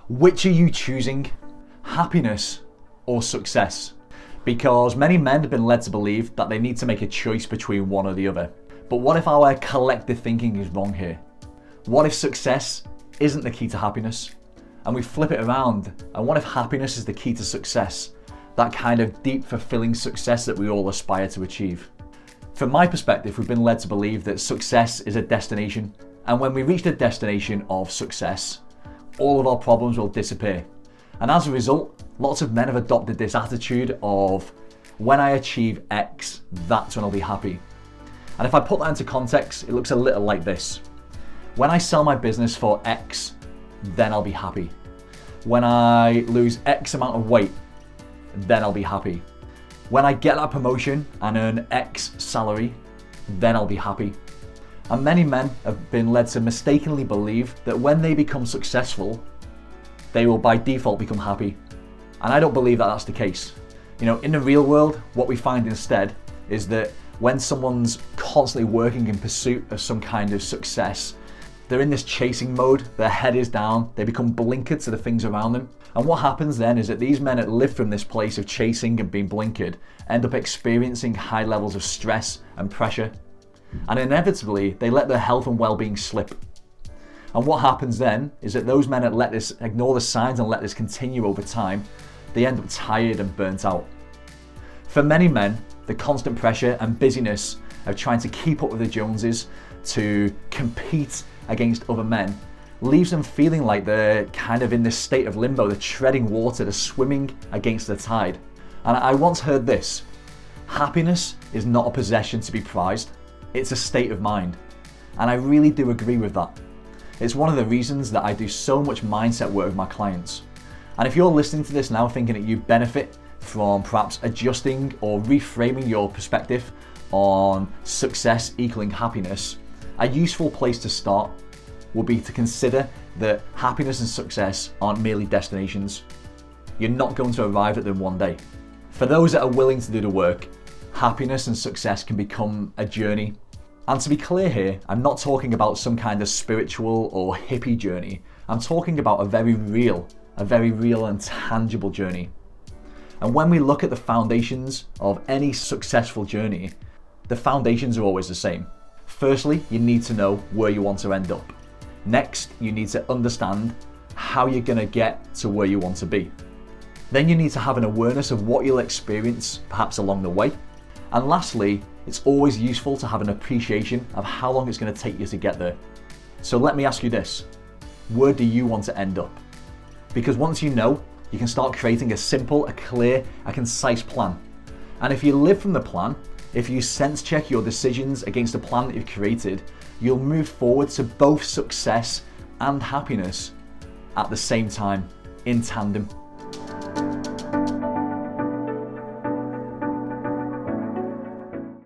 Which are you choosing? Happiness or success? Because many men have been led to believe that they need to make a choice between one or the other. But what if our collective thinking is wrong here? What if success isn't the key to happiness? And we flip it around, and what if happiness is the key to success? That kind of deep, fulfilling success that we all aspire to achieve. From my perspective, we've been led to believe that success is a destination. And when we reach the destination of success, all of our problems will disappear. And as a result, lots of men have adopted this attitude of, when I achieve X, that's when I'll be happy. And if I put that into context, it looks a little like this. When I sell my business for X, then I'll be happy. When I lose X amount of weight, then I'll be happy. When I get that promotion and earn X salary, then I'll be happy. And many men have been led to mistakenly believe that when they become successful, they will by default become happy. And I don't believe that that's the case. In the real world, what we find instead is that when someone's constantly working in pursuit of some kind of success, they're in this chasing mode, their head is down, they become blinkered to the things around them. And what happens then is that these men that live from this place of chasing and being blinkered end up experiencing high levels of stress and pressure. And inevitably, they let their health and well-being slip. And what happens then is that those men that ignore the signs and let this continue over time, they end up tired and burnt out. For many men, the constant pressure and busyness of trying to keep up with the Joneses, to compete against other men, leaves them feeling like they're kind of in this state of limbo. They're treading water, they're swimming against the tide. And I once heard this: happiness is not a possession to be prized, it's a state of mind. And I really do agree with that. It's one of the reasons that I do so much mindset work with my clients. And if you're listening to this now thinking that you benefit from perhaps adjusting or reframing your perspective on success equaling happiness, a useful place to start would be to consider that happiness and success aren't merely destinations. You're not going to arrive at them one day. For those that are willing to do the work, happiness and success can become a journey. And to be clear here, I'm not talking about some kind of spiritual or hippie journey. I'm talking about a very real and tangible journey. And when we look at the foundations of any successful journey, the foundations are always the same. Firstly, you need to know where you want to end up. Next, you need to understand how you're going to get to where you want to be. Then you need to have an awareness of what you'll experience, perhaps along the way. And lastly, it's always useful to have an appreciation of how long it's going to take you to get there. So let me ask you this: where do you want to end up? Because once you know, you can start creating a simple, a clear, a concise plan. And if you live from the plan, if you sense check your decisions against the plan that you've created, you'll move forward to both success and happiness at the same time, in tandem.